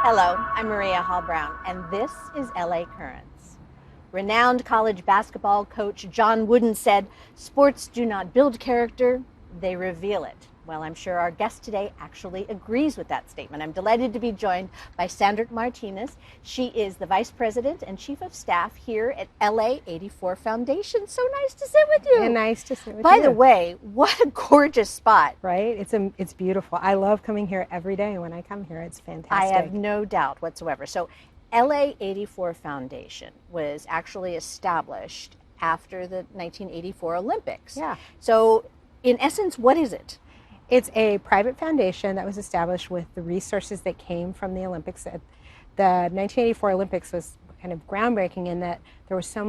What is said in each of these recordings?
Hello, I'm Maria Hall Brown, and this is LA Currents. Renowned college basketball coach John Wooden said, "Sports do not build character, they reveal it." Well, I'm sure our guest today actually agrees with that statement. I'm delighted to be joined by Sandra Martinez. She is the Vice President and Chief of Staff here at LA84 Foundation. So nice to sit with you. And nice to sit with you. By the way, what a gorgeous spot. Right? It's beautiful. I love coming here every day. When I come here, it's fantastic. I have no doubt whatsoever. So LA84 Foundation was actually established after the 1984 Olympics. Yeah. So in essence, what is it? It's a private foundation that was established with the resources that came from the Olympics. The 1984 Olympics was kind of groundbreaking in that there was so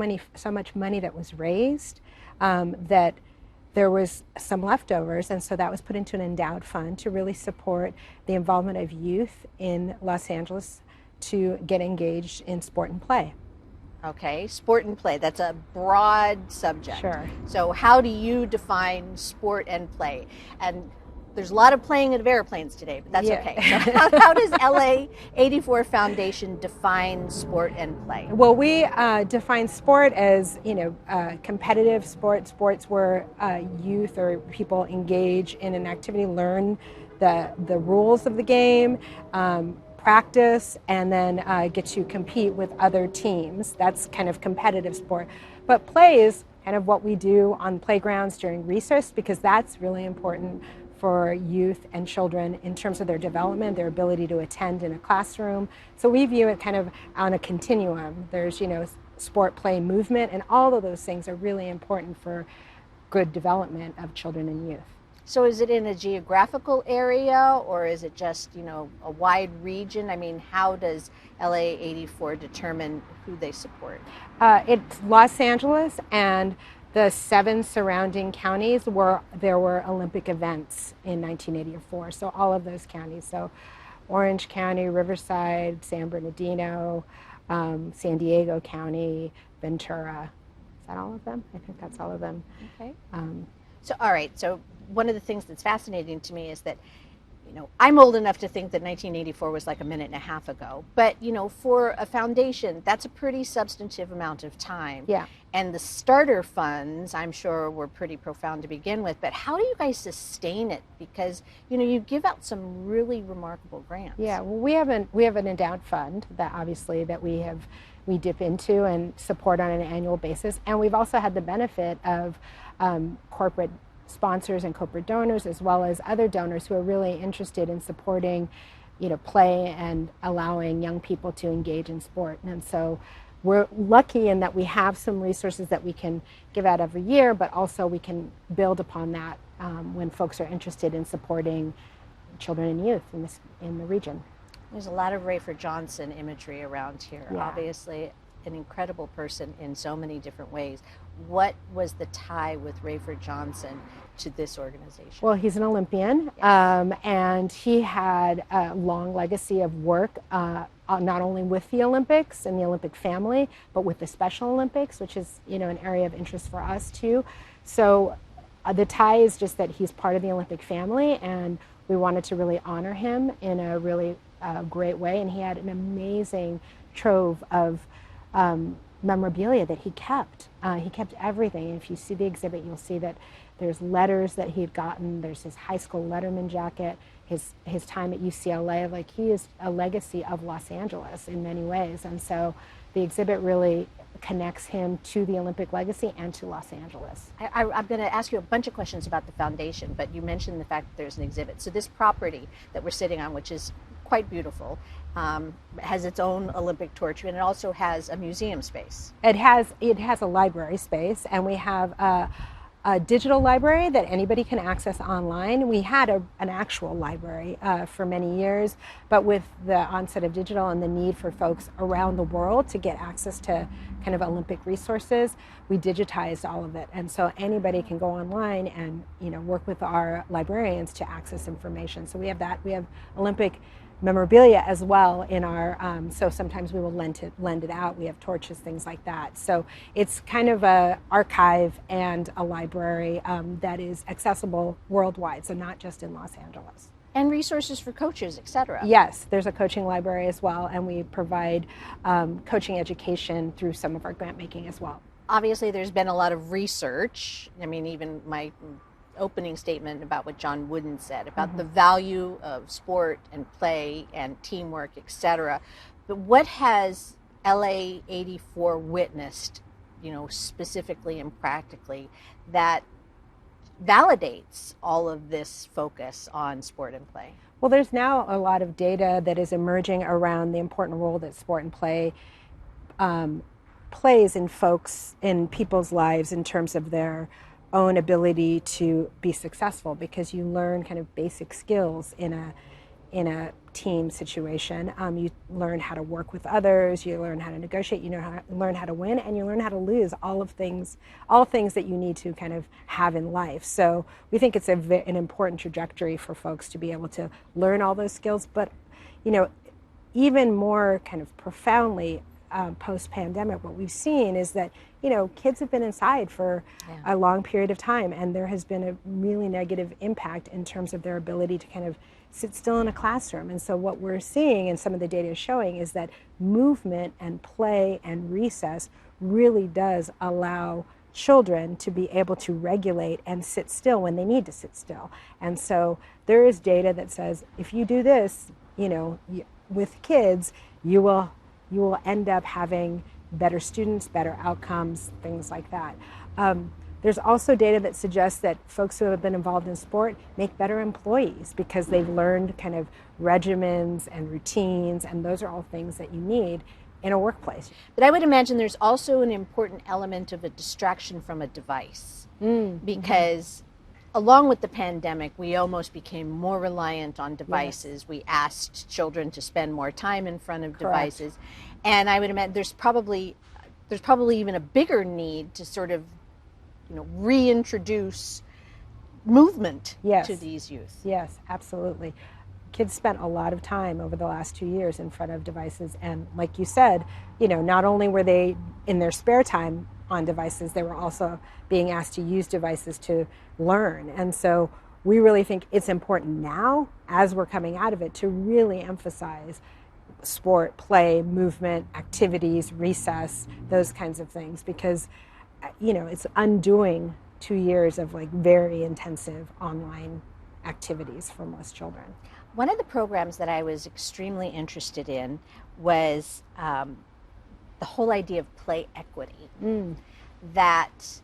much money that was raised that there was some leftovers, and so that was put into an endowed fund to really support the involvement of youth in Los Angeles to get engaged in sport and play. Okay, sport and play, that's a broad subject. Sure. So how do you define sport and play? And there's a lot of playing of airplanes today, but that's okay. So how does LA84 Foundation define sport and play? Well, we define sport as, competitive sports where youth or people engage in an activity, learn the rules of the game, practice, and then get to compete with other teams. That's kind of competitive sport. But play is kind of what we do on playgrounds during recess, because that's really important for youth and children in terms of their development, their ability to attend in a classroom. So we view it kind of on a continuum. There's, sport, play, movement, and all of those things are really important for good development of children and youth. So is it in a geographical area, or is it just, a wide region? I mean, how does LA84 determine who they support? It's Los Angeles and the 7 surrounding counties where there were Olympic events in 1984. So all of those counties. So Orange County, Riverside, San Bernardino, San Diego County, Ventura. Is that all of them? I think that's all of them. Okay. So, all right. So one of the things that's fascinating to me is that, I'm old enough to think that 1984 was like a minute and a half ago. But, for a foundation, that's a pretty substantive amount of time. Yeah. And the starter funds, I'm sure, were pretty profound to begin with. But how do you guys sustain it? Because, you give out some really remarkable grants. Yeah. Well, we have an endowed fund that obviously that we dip into and support on an annual basis. And we've also had the benefit of corporate sponsors and corporate donors, as well as other donors who are really interested in supporting, play and allowing young people to engage in sport. And so we're lucky in that we have some resources that we can give out every year, but also we can build upon that when folks are interested in supporting children and youth in the region. There's a lot of Rayford Johnson imagery around here. Yeah. Obviously, an incredible person in so many different ways. What was the tie with Rayford Johnson to this organization? Well, he's an Olympian, Yes. And he had a long legacy of work, not only with the Olympics and the Olympic family, but with the Special Olympics, which is, an area of interest for us too. So the tie is just that he's part of the Olympic family, and we wanted to really honor him in a really great way. And he had an amazing trove of memorabilia that he kept. He kept everything. And if you see the exhibit, you'll see that there's letters that he had gotten. There's his high school letterman jacket, his time at UCLA. Like, he is a legacy of Los Angeles in many ways. And so the exhibit really connects him to the Olympic legacy and to Los Angeles. I'm going to ask you a bunch of questions about the foundation, but you mentioned the fact that there's an exhibit. So this property that we're sitting on, which is quite beautiful, has its own Olympic torch, and it also has a museum space. It has a library space, and we have a digital library that anybody can access online. We had an actual library for many years, but with the onset of digital and the need for folks around the world to get access to kind of Olympic resources, we digitized all of it. And so anybody can go online and work with our librarians to access information. So we have that. We have Olympic memorabilia as well in our, so sometimes we will lend it out. We have torches, things like that. So it's kind of a archive and a library that is accessible worldwide, so not just in Los Angeles. And resources for coaches, etc. Yes, there's a coaching library as well, and we provide coaching education through some of our grant making as well. Obviously, there's been a lot of research. I mean, even my opening statement about what John Wooden said about the value of sport and play and teamwork, etc. But what has LA84 witnessed, specifically and practically, that validates all of this focus on sport and play? Well, there's now a lot of data that is emerging around the important role that sport and play plays in people's lives in terms of their own ability to be successful, because you learn kind of basic skills in a team situation. You learn how to work with others, you learn how to negotiate, learn how to win, and you learn how to lose, all things that you need to kind of have in life. So we think it's an important trajectory for folks to be able to learn all those skills. But even more kind of profoundly, post-pandemic, what we've seen is that kids have been inside for a long period of time, and there has been a really negative impact in terms of their ability to kind of sit still in a classroom. And so what we're seeing, and some of the data is showing, is that movement and play and recess really does allow children to be able to regulate and sit still when they need to sit still. And so there is data that says if you do this, with kids, you will end up having better students, better outcomes, things like that. There's also data that suggests that folks who have been involved in sport make better employees because they've learned kind of regimens and routines, and those are all things that you need in a workplace. But I would imagine there's also an important element of a distraction from a device, because along with the pandemic, we almost became more reliant on devices. Yes. We asked children to spend more time in front of devices. And I would imagine there's probably even a bigger need to sort of, reintroduce movement to these youth. Yes, absolutely. Kids spent a lot of time over the last 2 years in front of devices. And like you said, not only were they in their spare time on devices, they were also being asked to use devices to learn. And so we really think it's important now, as we're coming out of it, to really emphasize sport, play, movement, activities, recess, those kinds of things, because it's undoing 2 years of very intensive online activities for most children. One of the programs that I was extremely interested in was the whole idea of play equity. That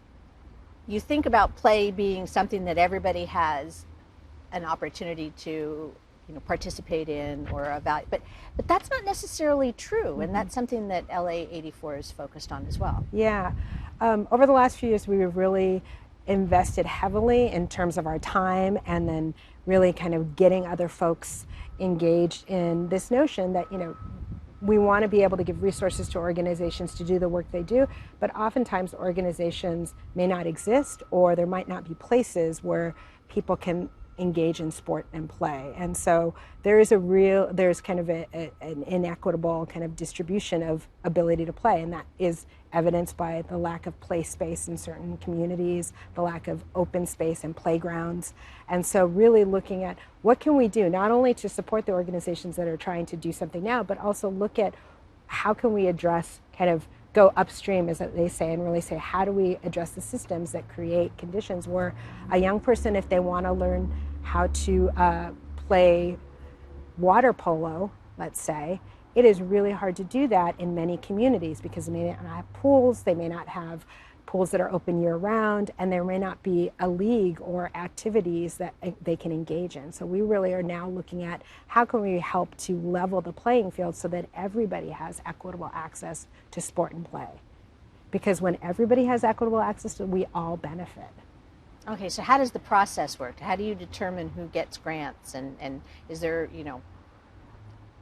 you think about play being something that everybody has an opportunity to participate in or evaluate, but that's not necessarily true, and that's something that LA84 is focused on as well. Yeah, over the last few years, we've really invested heavily in terms of our time, and then really kind of getting other folks engaged in this notion that we want to be able to give resources to organizations to do the work they do, but oftentimes organizations may not exist, or there might not be places where people can engage in sport and play. And so there's kind of an inequitable kind of distribution of ability to play, and that is evidenced by the lack of play space in certain communities, the lack of open space and playgrounds. And so really looking at what can we do, not only to support the organizations that are trying to do something now, but also look at how can we address, kind of go upstream, as they say, and really say, how do we address the systems that create conditions where a young person, if they want to learn how to play water polo, let's say, it is really hard to do that in many communities because they may not have pools, they may not have pools that are open year-round, and there may not be a league or activities that they can engage in. So we really are now looking at how can we help to level the playing field so that everybody has equitable access to sport and play. Because when everybody has equitable access, we all benefit. Okay, so how does the process work? How do you determine who gets grants? And is there,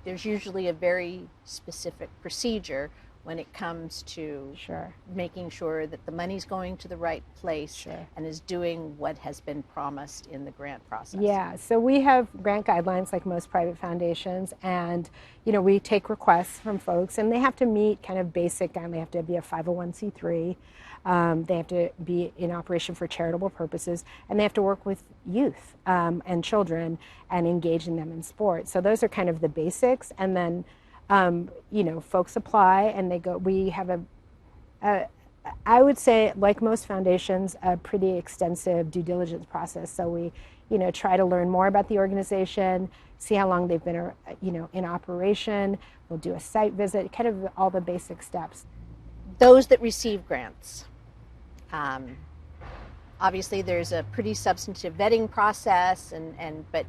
there's usually a very specific procedure when it comes to Sure. making sure that the money's going to the right place Sure. and is doing what has been promised in the grant process? Yeah, so we have grant guidelines like most private foundations, and we take requests from folks, and they have to meet kind of basic guidelines. They have to be a 501c3. They have to be in operation for charitable purposes, and they have to work with youth and children and engaging them in sports. So those are kind of the basics, and then folks apply and they go. We have I would say, like most foundations, a pretty extensive due diligence process. So we, try to learn more about the organization, see how long they've been, in operation. We'll do a site visit, kind of all the basic steps. Those that receive grants, obviously there's a pretty substantive vetting process, but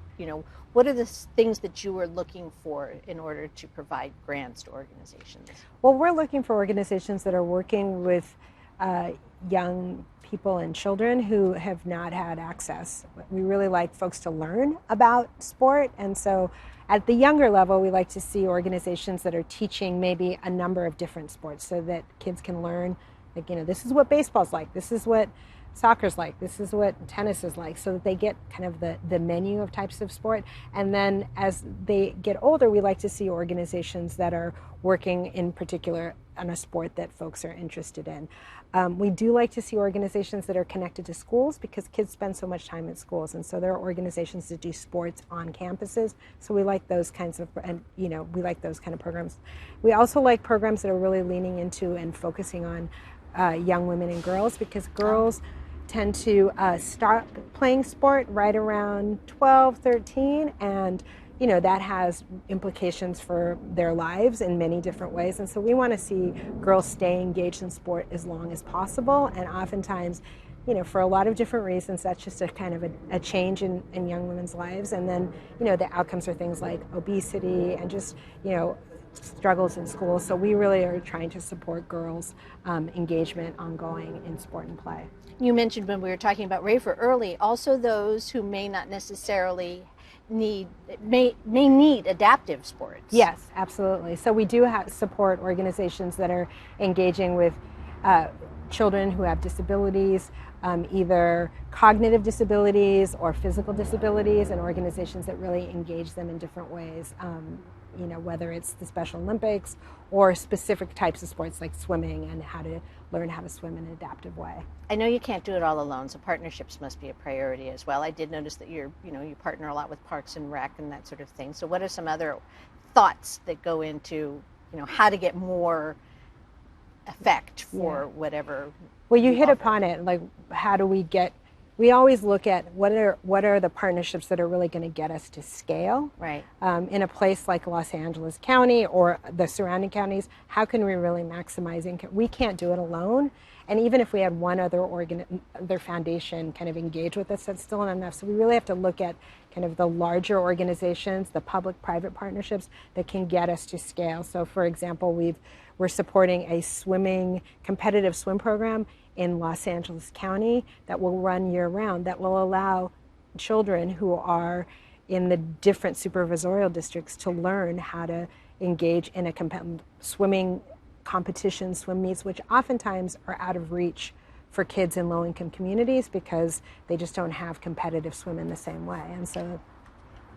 what are the things that you are looking for in order to provide grants to organizations? Well, we're looking for organizations that are working with young people and children who have not had access. We really like folks to learn about sport, and so at the younger level, we like to see organizations that are teaching maybe a number of different sports so that kids can learn, like, this is what baseball's like, this is what soccer's like, this is what tennis is like, so that they get kind of the menu of types of sport. And then as they get older, we like to see organizations that are working in particular on a sport that folks are interested in. We do like to see organizations that are connected to schools, because kids spend so much time at schools, and so there are organizations that do sports on campuses. So we like those kinds of, we like those kind of programs. We also like programs that are really leaning into and focusing on young women and girls, because girls tend to start playing sport right around 12, 13, and that has implications for their lives in many different ways. And so we want to see girls stay engaged in sport as long as possible. And oftentimes, for a lot of different reasons, that's just a kind of a change in young women's lives. And then, the outcomes are things like obesity and just, struggles in school. So we really are trying to support girls' engagement ongoing in sport and play. You mentioned when we were talking about Rafer early, also those who may not necessarily may need adaptive sports. Yes, absolutely. So we do support organizations that are engaging with children who have disabilities, either cognitive disabilities or physical disabilities, and organizations that really engage them in different ways. Whether it's the Special Olympics or specific types of sports like swimming, and how to learn how to swim in an adaptive way. I know you can't do it all alone, so partnerships must be a priority as well. I did notice that you partner a lot with Parks and Rec and that sort of thing. So what are some other thoughts that go into, how to get more effect for whatever? Well, you hit upon it. Like, how do we get? We always look at what are the partnerships that are really going to get us to scale. Right. In a place like Los Angeles County or the surrounding counties, how can we really maximize? We can't do it alone. And even if we had one other foundation kind of engage with us, that's still not enough. So we really have to look at kind of the larger organizations, the public-private partnerships that can get us to scale. So, for example, we're supporting a competitive swim program in Los Angeles County that will run year-round, that will allow children who are in the different supervisorial districts to learn how to engage in a swimming competition, swim meets, which oftentimes are out of reach for kids in low-income communities because they just don't have competitive swim in the same way. And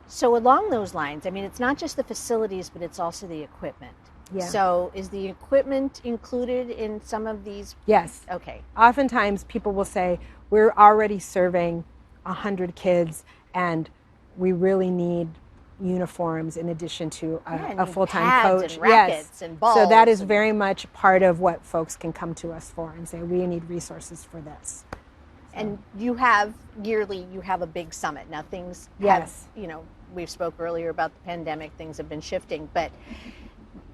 so along those lines, I mean, it's not just the facilities, but it's also the equipment. Yeah. So is the equipment included in some of these? Yes. Okay. Oftentimes people will say, we're already serving 100 kids and we really need uniforms in addition to a full-time coach. And rackets and balls. So that is very much part of what folks can come to us for and say, we need resources for this. And you have a big summit. Now things yes. We've spoke earlier about the pandemic, things have been shifting, but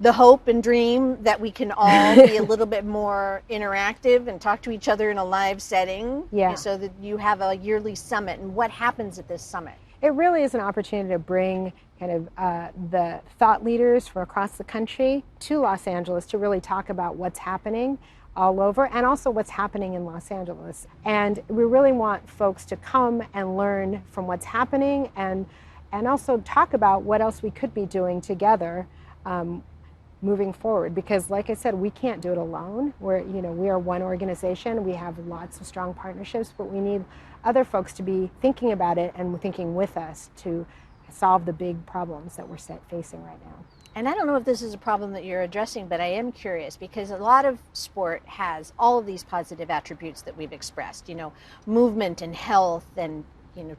the hope and dream that we can all be a little bit more interactive and talk to each other in a live setting, so that you have a yearly summit. And what happens at this summit? It really is an opportunity to bring kind of the thought leaders from across the country to Los Angeles to really talk about what's happening all over and also what's happening in Los Angeles. And we really want folks to come and learn from what's happening and also talk about what else we could be doing together. moving forward, because like I said, we can't do it alone. We are one organization. We have lots of strong partnerships, but we need other folks to be thinking about it and thinking with us to solve the big problems that we're facing right now. And I don't know if this is a problem that you're addressing, but I am curious because a lot of sport has all of these positive attributes that we've expressed, movement and health and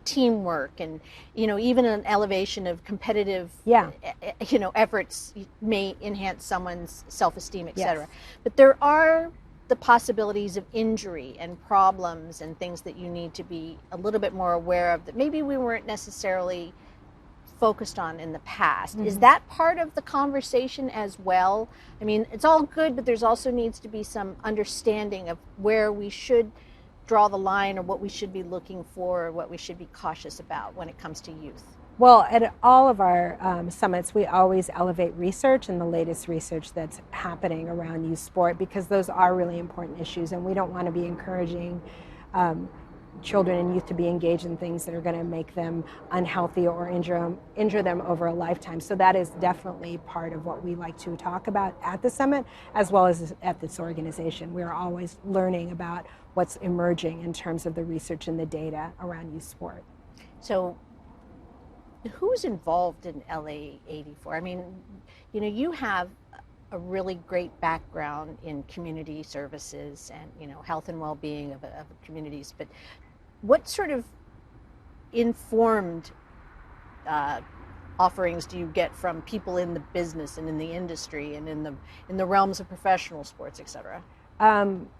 teamwork, and even an elevation of competitive efforts may enhance someone's self-esteem, etc. Yes. But there are the possibilities of injury and problems and things that you need to be a little bit more aware of that maybe we weren't necessarily focused on in the past. Mm-hmm. Is that part of the conversation as well? I mean, it's all good, but there's also needs to be some understanding of where we should draw the line, or what we should be looking for, or what we should be cautious about when it comes to youth. Well, at all of our summits, we always elevate research and the latest research that's happening around youth sport, because those are really important issues, and we don't want to be encouraging children and youth to be engaged in things that are going to make them unhealthy or injure them over a lifetime. So that is definitely part of what we like to talk about at the summit, as well as at this organization. We're always learning about what's emerging in terms of the research and the data around youth sport. So who's involved in LA84? I mean, you have a really great background in community services and health and well-being of communities, but what sort of informed offerings do you get from people in the business and in the industry and in the realms of professional sports, etc.?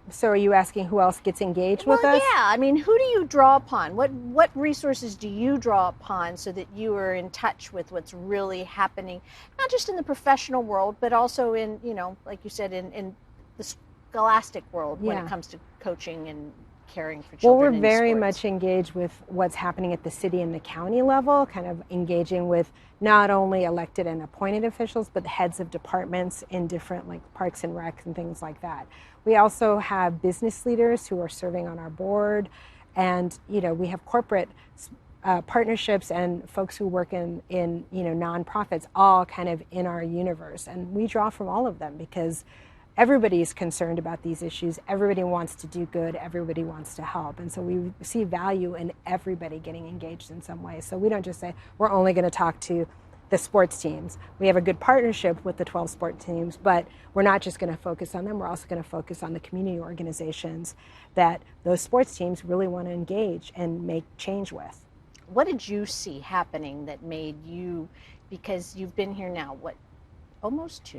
So are you asking who else gets engaged with us? Yeah, I mean, who do you draw upon? What resources do you draw upon so that you are in touch with what's really happening, not just in the professional world, but also in, like you said, in the scholastic world when it comes to coaching and caring for children? Well, we're very much engaged with what's happening at the city and the county level, kind of engaging with not only elected and appointed officials, but the heads of departments in different parks and recs and things like that. We also have business leaders who are serving on our board, and we have corporate partnerships and folks who work in nonprofits, all kind of in our universe, and we draw from all of them because everybody's concerned about these issues. Everybody wants to do good. Everybody wants to help. And so we see value in everybody getting engaged in some way. So we don't just say, we're only going to talk to the sports teams. We have a good partnership with the 12 sport teams, but we're not just going to focus on them. We're also going to focus on the community organizations that those sports teams really want to engage and make change with. What did you see happening that made you, because you've been here now, almost 2?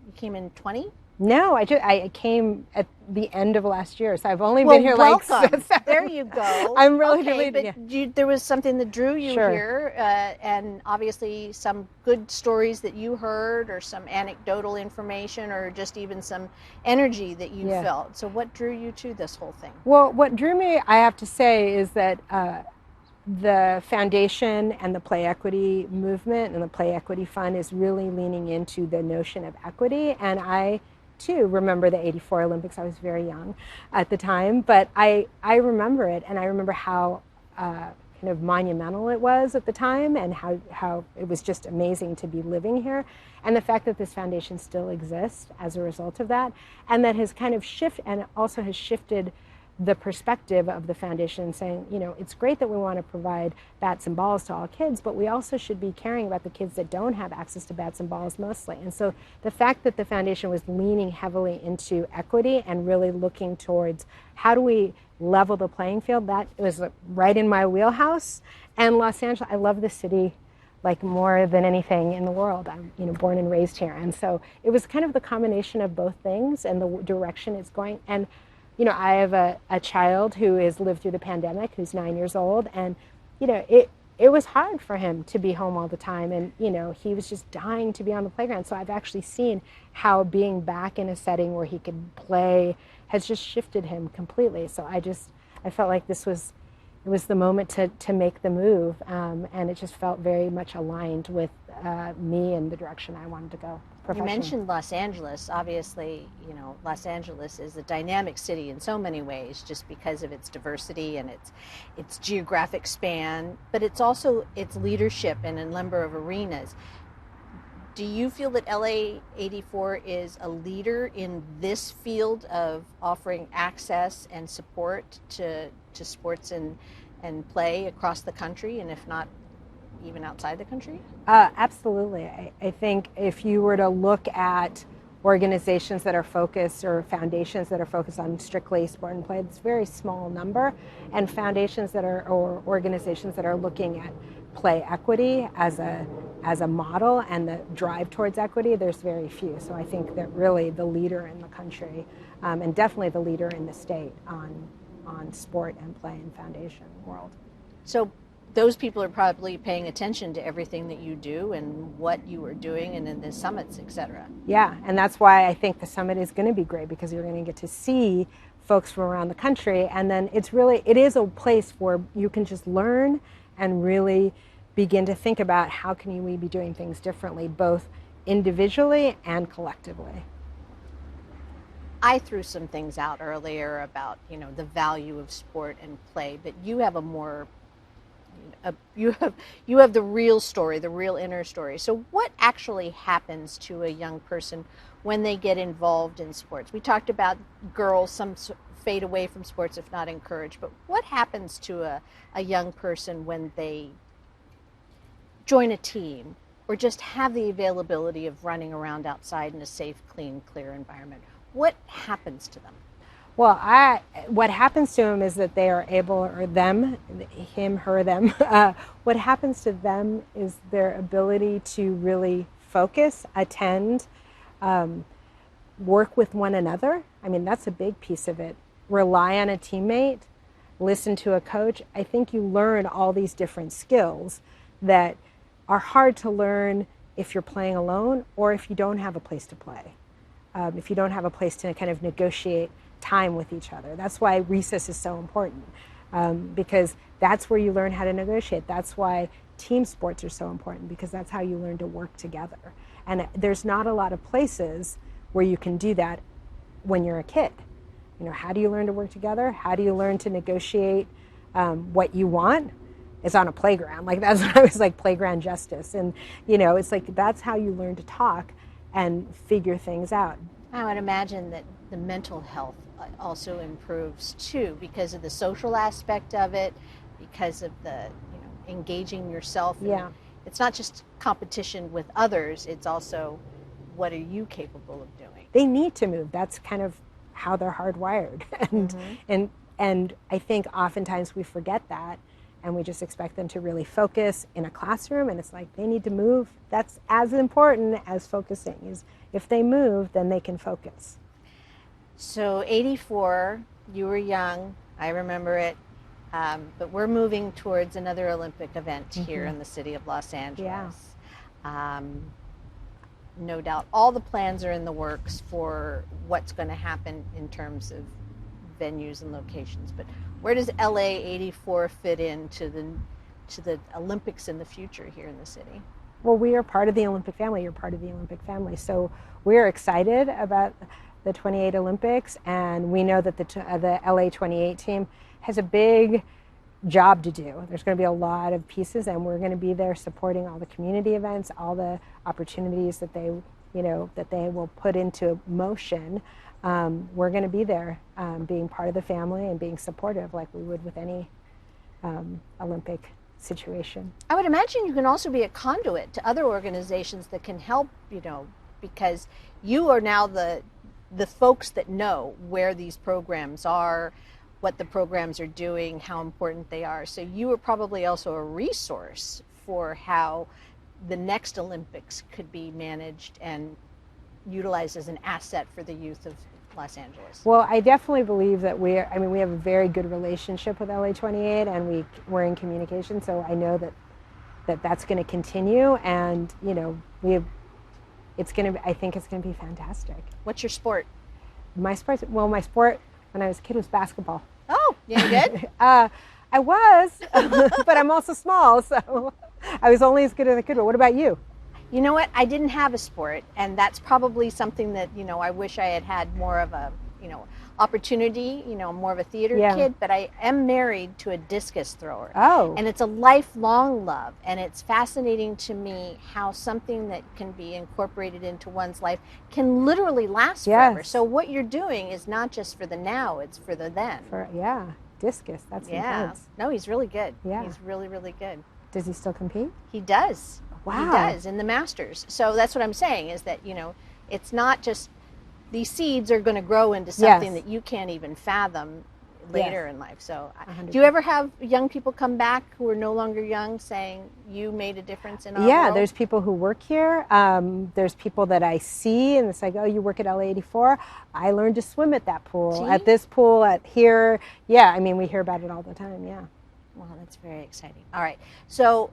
You came in 20? No, I came at the end of last year, so I've only been here welcome. There you go. I'm really but there was something that drew you here, and obviously some good stories that you heard, or some anecdotal information, or just even some energy that you felt. So what drew you to this whole thing? Well, what drew me, I have to say, is that the foundation and the Play Equity movement and the Play Equity Fund is really leaning into the notion of equity. And I, too, remember the '84 Olympics. I was very young at the time, but I remember it, and I remember how kind of monumental it was at the time, and how it was just amazing to be living here. And the fact that this foundation still exists as a result of that, and that has kind of shifted the perspective of the foundation, saying, it's great that we want to provide bats and balls to all kids, but we also should be caring about the kids that don't have access to bats and balls mostly. And so the fact that the foundation was leaning heavily into equity and really looking towards how do we level the playing field, that was right in my wheelhouse. And Los Angeles, I love the city like more than anything in the world. I'm born and raised here. And so it was kind of the combination of both things and the direction it's going. And I have a child who has lived through the pandemic, who's 9 years old, and it was hard for him to be home all the time, and he was just dying to be on the playground. So I've actually seen how being back in a setting where he could play has just shifted him completely. So I felt like it was the moment to make the move, and it just felt very much aligned with me and the direction I wanted to go. You mentioned Los Angeles. Obviously, Los Angeles is a dynamic city in so many ways, just because of its diversity and its geographic span, but it's also its leadership in a number of arenas. Do you feel that LA84 is a leader in this field of offering access and support to sports and play across the country, and if not even outside the country? Absolutely. I think if you were to look at organizations that are focused or foundations that are focused on strictly sport and play, it's a very small number. And foundations that are, or organizations that are looking at play equity as a model and the drive towards equity, there's very few. So I think that really the leader in the country, and definitely the leader in the state on sport and play and foundation world. So those people are probably paying attention to everything that you do and what you are doing and in the summits, et cetera. Yeah, and that's why I think the summit is going to be great, because you're going to get to see folks from around the country, and then it is a place where you can just learn and really begin to think about how can we be doing things differently, both individually and collectively. I threw some things out earlier about, the value of sport and play, but you have a more you have the real story, the real inner story. So what actually happens to a young person when they get involved in sports? We talked about girls, some fade away from sports if not encouraged, but what happens to a young person when they join a team or just have the availability of running around outside in a safe, clean, clear environment? What happens to them? Well, what happens to them is that they are able, or them, him, her, them, what happens to them is their ability to really focus, attend, work with one another. I mean, that's a big piece of it. Rely on a teammate, listen to a coach. I think you learn all these different skills that are hard to learn if you're playing alone or if you don't have a place to play, if you don't have a place to kind of negotiate time with each other. That's why recess is so important, because that's where you learn how to negotiate. That's why team sports are so important, because that's how you learn to work together. And there's not a lot of places where you can do that when you're a kid. How do you learn to work together? How do you learn to negotiate what you want? It's on a playground. Like, that's what I was like, playground justice. And it's like that's how you learn to talk and figure things out. I would imagine that the mental health also improves too, because of the social aspect of it, because of the engaging yourself. Yeah. It's not just competition with others, it's also what are you capable of doing. They need to move. That's kind of how they're hardwired. And I think oftentimes we forget that, and we just expect them to really focus in a classroom, and it's like they need to move. That's as important as focusing. Is if they move, then they can focus. So 84, you were young, I remember it, but we're moving towards another Olympic event here in the city of Los Angeles. Yeah. No doubt all the plans are in the works for what's going to happen in terms of venues and locations, but where does LA84 fit into the Olympics in the future here in the city? Well, we are part of the Olympic family. You're part of the Olympic family. So we're excited about the 28 Olympics, and we know that the LA28 team has a big job to do. There's going to be a lot of pieces, and we're going to be there supporting all the community events, all the opportunities that they will put into motion. We're going to be there, being part of the family and being supportive like we would with any Olympic situation. I would imagine you can also be a conduit to other organizations that can help, because you are now the folks that know where these programs are, what the programs are doing, how important they are. So you are probably also a resource for how the next Olympics could be managed and utilized as an asset for the youth of Los Angeles. Well, I definitely believe that we have a very good relationship with LA28, and we're in communication, so I know that's going to continue, and I think it's going to be fantastic. What's your sport? My sport when I was a kid was basketball. Oh, you good? I was, but I'm also small, so I was only as good as I could. But what about you? You know what? I didn't have a sport, and that's probably something that, I wish I had had more of a, opportunity. You know, I'm more of a theater Yeah. kid, but I am married to a discus thrower. Oh. And it's a lifelong love. And it's fascinating to me how something that can be incorporated into one's life can literally last forever. Yes. So what you're doing is not just for the now, it's for the then. Yeah, discus. That's intense. No, he's really good. Yeah. He's really, really good. Does he still compete? He does. Wow. He does in the Masters. So that's what I'm saying is that, you know, it's not just these seeds are going to grow into something Yes. that you can't even fathom later Yes. in life. So 100%. do you ever have young people come back who are no longer young saying you made a difference in our Yeah, world? there's people who work here. There's people that I see and it's like, oh, you work at LA84? I learned to swim at that pool, See? at this pool, at here. Yeah, I mean, we hear about it all the time, yeah. Well, that's very exciting. All right. So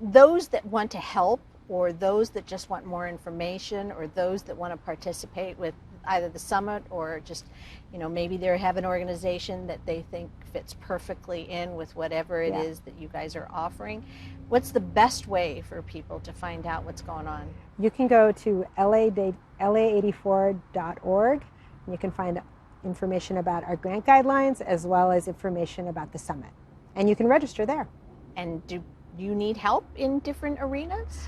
those that want to help, or those that just want more information, or those that want to participate with either the summit or just, you know, maybe they have an organization that they think fits perfectly in with whatever it is that you guys are offering, what's the best way for people to find out what's going on? You can go to LA84.org and you can find information about our grant guidelines as well as information about the summit. And you can register there. And do you need help in different arenas?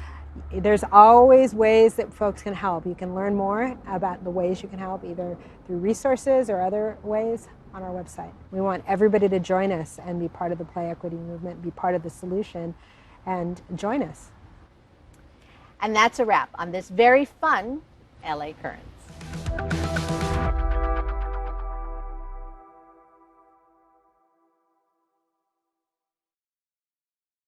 There's always ways that folks can help. You can learn more about the ways you can help either through resources or other ways on our website. We want everybody to join us and be part of the play equity movement, be part of the solution, and join us. And that's a wrap on this very fun LA Current.